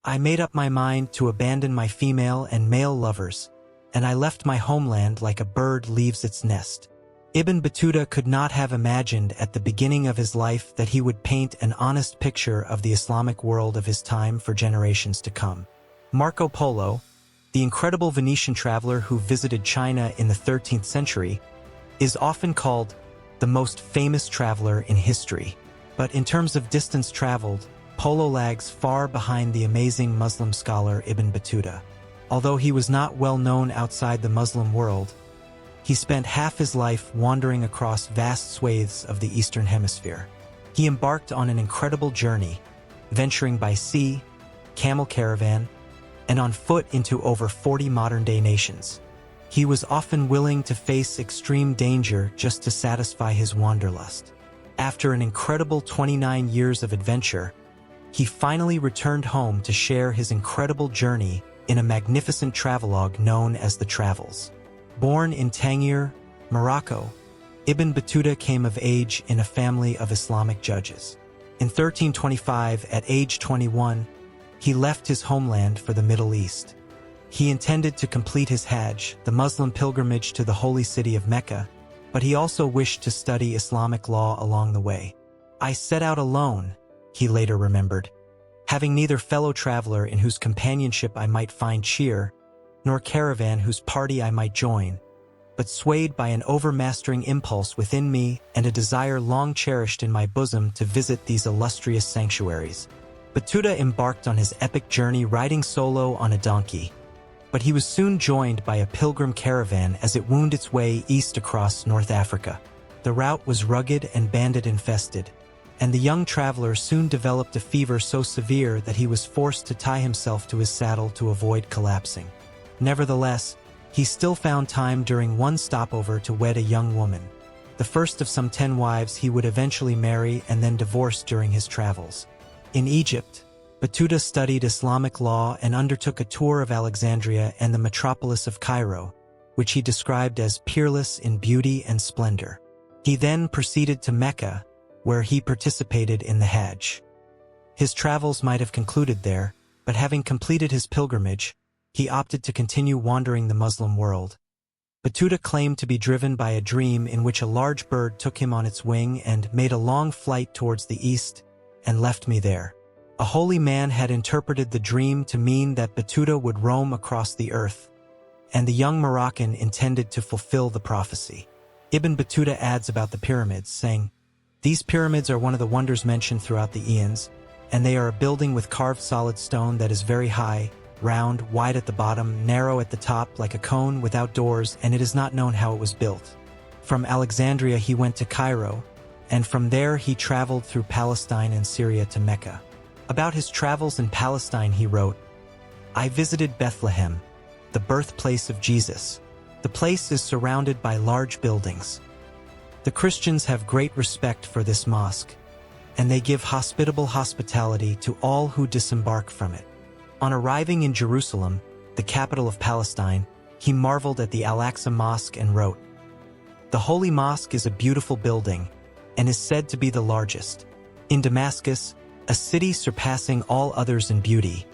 I made up my mind to abandon my female and male lovers, and I left my homeland like a bird leaves its nest. Ibn Battuta could not have imagined at the beginning of his life that he would paint an honest picture of the Islamic world of his time for generations to come. Marco Polo, the incredible Venetian traveler who visited China in the 13th century, is often called the most famous traveler in history. But in terms of distance traveled, Polo lags far behind the amazing Muslim scholar Ibn Battuta. Although he was not well known outside the Muslim world, he spent half his life wandering across vast swathes of the Eastern Hemisphere. He embarked on an incredible journey, venturing by sea, camel caravan, and on foot into over 40 modern-day nations. He was often willing to face extreme danger just to satisfy his wanderlust. After an incredible 29 years of adventure, he finally returned home to share his incredible journey in a magnificent travelogue known as the Travels. Born in Tangier, Morocco, Ibn Battuta came of age in a family of Islamic judges. In 1325, at age 21, he left his homeland for the Middle East. He intended to complete his Hajj, the Muslim pilgrimage to the holy city of Mecca, but he also wished to study Islamic law along the way. "I set out alone," he later remembered, having neither fellow traveler in whose companionship I might find cheer, nor caravan whose party I might join, but swayed by an overmastering impulse within me and a desire long cherished in my bosom to visit these illustrious sanctuaries. Battuta embarked on his epic journey riding solo on a donkey, but he was soon joined by a pilgrim caravan as it wound its way east across North Africa. The route was rugged and bandit-infested, and the young traveler soon developed a fever so severe that he was forced to tie himself to his saddle to avoid collapsing. Nevertheless, he still found time during one stopover to wed a young woman, the first of some 10 wives he would eventually marry and then divorce during his travels. In Egypt, Battuta studied Islamic law and undertook a tour of Alexandria and the metropolis of Cairo, which he described as peerless in beauty and splendor. He then proceeded to Mecca, where he participated in the Hajj. His travels might have concluded there, but having completed his pilgrimage, he opted to continue wandering the Muslim world. Battuta claimed to be driven by a dream in which a large bird took him on its wing and made a long flight towards the east and left me there. A holy man had interpreted the dream to mean that Battuta would roam across the earth, and the young Moroccan intended to fulfill the prophecy. Ibn Battuta adds about the pyramids, saying, "These pyramids are one of the wonders mentioned throughout the eons, and they are a building with carved solid stone that is very high, round, wide at the bottom, narrow at the top, like a cone, without doors, and it is not known how it was built." From Alexandria he went to Cairo, and from there he traveled through Palestine and Syria to Mecca. About his travels in Palestine he wrote, "I visited Bethlehem, the birthplace of Jesus. The place is surrounded by large buildings. The Christians have great respect for this mosque, and they give hospitable hospitality to all who disembark from it." On arriving in Jerusalem, the capital of Palestine, he marveled at the Al-Aqsa Mosque and wrote, "The Holy Mosque is a beautiful building and is said to be the largest. In Damascus, a city surpassing all others in beauty,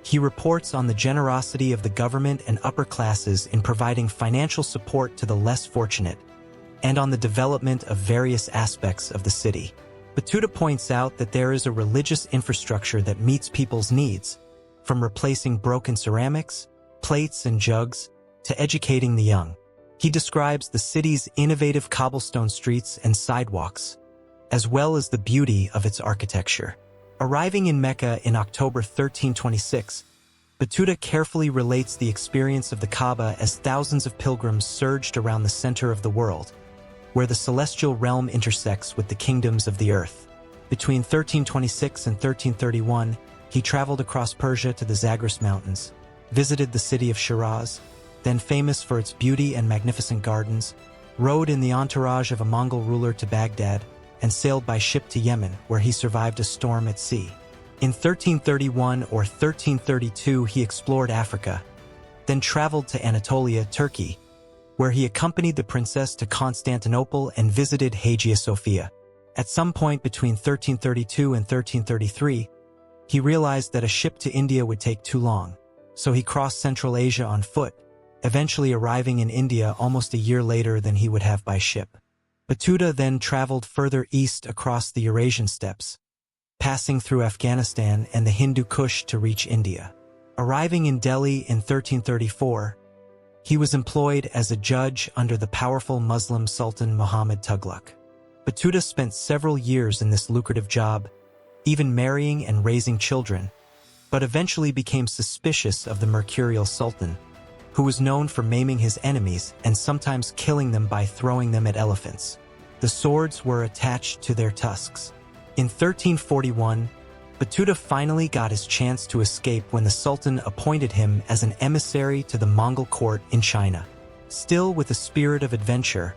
he reports on the generosity of the government and upper classes in providing financial support to the less fortunate, and on the development of various aspects of the city." Battuta points out that there is a religious infrastructure that meets people's needs, from replacing broken ceramics, plates, and jugs, to educating the young. He describes the city's innovative cobblestone streets and sidewalks, as well as the beauty of its architecture. Arriving in Mecca in October 1326, Battuta carefully relates the experience of the Kaaba as thousands of pilgrims surged around the center of the world, where the celestial realm intersects with the kingdoms of the earth. Between 1326 and 1331, he traveled across Persia to the Zagros Mountains, visited the city of Shiraz, then famous for its beauty and magnificent gardens, rode in the entourage of a Mongol ruler to Baghdad, and sailed by ship to Yemen, where he survived a storm at sea. In 1331 or 1332 he explored Africa, then traveled to Anatolia, Turkey, where he accompanied the princess to Constantinople and visited Hagia Sophia. At some point between 1332 and 1333, He realized that a ship to India would take too long, so he crossed Central Asia on foot, eventually arriving in India almost a year later than he would have by ship. Battuta then traveled further east across the Eurasian steppes, passing through Afghanistan and the Hindu Kush to reach India. Arriving in Delhi in 1334, he was employed as a judge under the powerful Muslim Sultan Muhammad Tughlaq. Battuta spent several years in this lucrative job, even marrying and raising children, but eventually became suspicious of the mercurial sultan, who was known for maiming his enemies and sometimes killing them by throwing them at elephants. The swords were attached to their tusks. In 1341, Battuta finally got his chance to escape when the Sultan appointed him as an emissary to the Mongol court in China. Still with a spirit of adventure,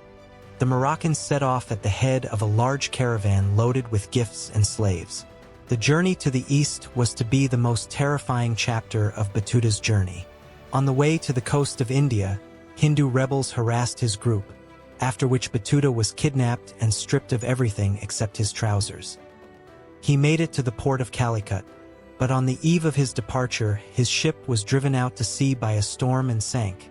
the Moroccans set off at the head of a large caravan loaded with gifts and slaves. The journey to the east was to be the most terrifying chapter of Battuta's journey. On the way to the coast of India, Hindu rebels harassed his group, after which Battuta was kidnapped and stripped of everything except his trousers. He made it to the port of Calicut, but on the eve of his departure, his ship was driven out to sea by a storm and sank,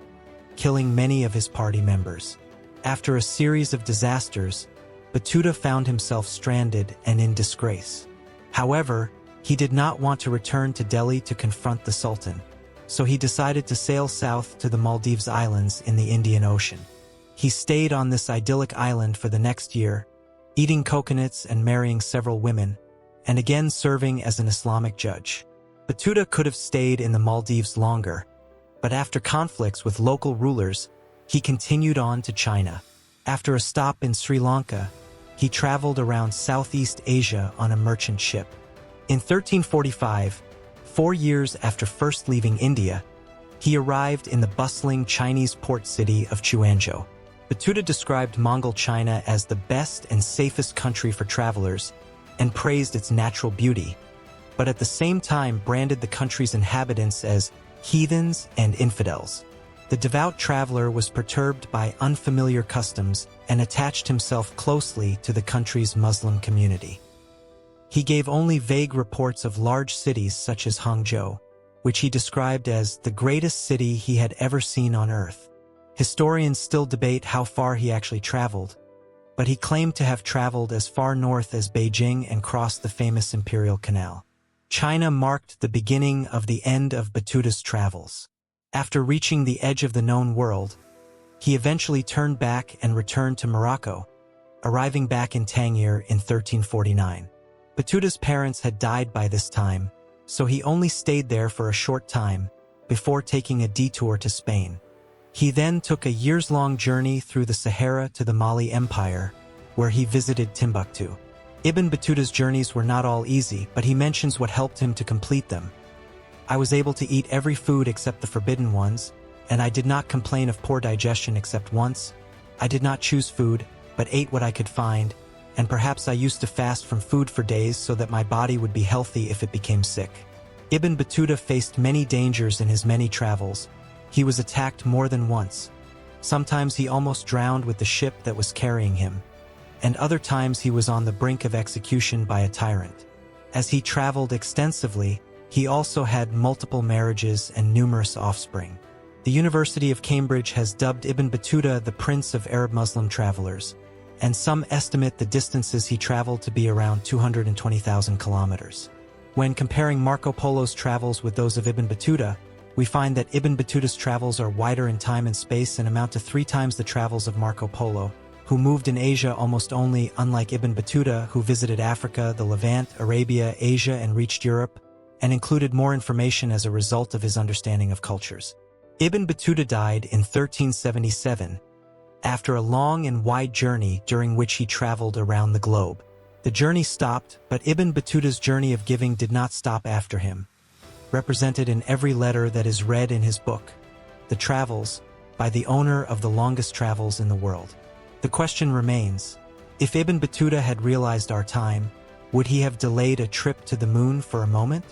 killing many of his party members. After a series of disasters, Battuta found himself stranded and in disgrace. However, he did not want to return to Delhi to confront the Sultan, so he decided to sail south to the Maldives Islands in the Indian Ocean. He stayed on this idyllic island for the next year, eating coconuts and marrying several women, and again serving as an Islamic judge. Battuta could have stayed in the Maldives longer, but after conflicts with local rulers, he continued on to China. After a stop in Sri Lanka, he traveled around Southeast Asia on a merchant ship. In 1345, 4 years after first leaving India, he arrived in the bustling Chinese port city of Quanzhou. Battuta described Mongol China as the best and safest country for travelers and praised its natural beauty, but at the same time branded the country's inhabitants as heathens and infidels. The devout traveler was perturbed by unfamiliar customs and attached himself closely to the country's Muslim community. He gave only vague reports of large cities such as Hangzhou, which he described as the greatest city he had ever seen on earth. Historians still debate how far he actually traveled, but he claimed to have traveled as far north as Beijing and crossed the famous Imperial Canal. China marked the beginning of the end of Battuta's travels. After reaching the edge of the known world, he eventually turned back and returned to Morocco, arriving back in Tangier in 1349. Battuta's parents had died by this time, so he only stayed there for a short time before taking a detour to Spain. He then took a years-long journey through the Sahara to the Mali Empire, where he visited Timbuktu. Ibn Battuta's journeys were not all easy, but he mentions what helped him to complete them. I was able to eat every food except the forbidden ones, and I did not complain of poor digestion except once. I did not choose food, but ate what I could find, and perhaps I used to fast from food for days so that my body would be healthy if it became sick. Ibn Battuta faced many dangers in his many travels. He was attacked more than once. Sometimes he almost drowned with the ship that was carrying him, and other times he was on the brink of execution by a tyrant. As he traveled extensively, he also had multiple marriages and numerous offspring. The University of Cambridge has dubbed Ibn Battuta the Prince of Arab Muslim travelers, and some estimate the distances he traveled to be around 220,000 kilometers. When comparing Marco Polo's travels with those of Ibn Battuta, we find that Ibn Battuta's travels are wider in time and space and amount to 3 times the travels of Marco Polo, who moved in Asia almost only, unlike Ibn Battuta, who visited Africa, the Levant, Arabia, Asia, and reached Europe, and included more information as a result of his understanding of cultures. Ibn Battuta died in 1377, after a long and wide journey during which he traveled around the globe. The journey stopped, but Ibn Battuta's journey of giving did not stop after him, represented in every letter that is read in his book, The Travels, by the owner of the longest travels in the world. The question remains, if Ibn Battuta had realized our time, would he have delayed a trip to the moon for a moment?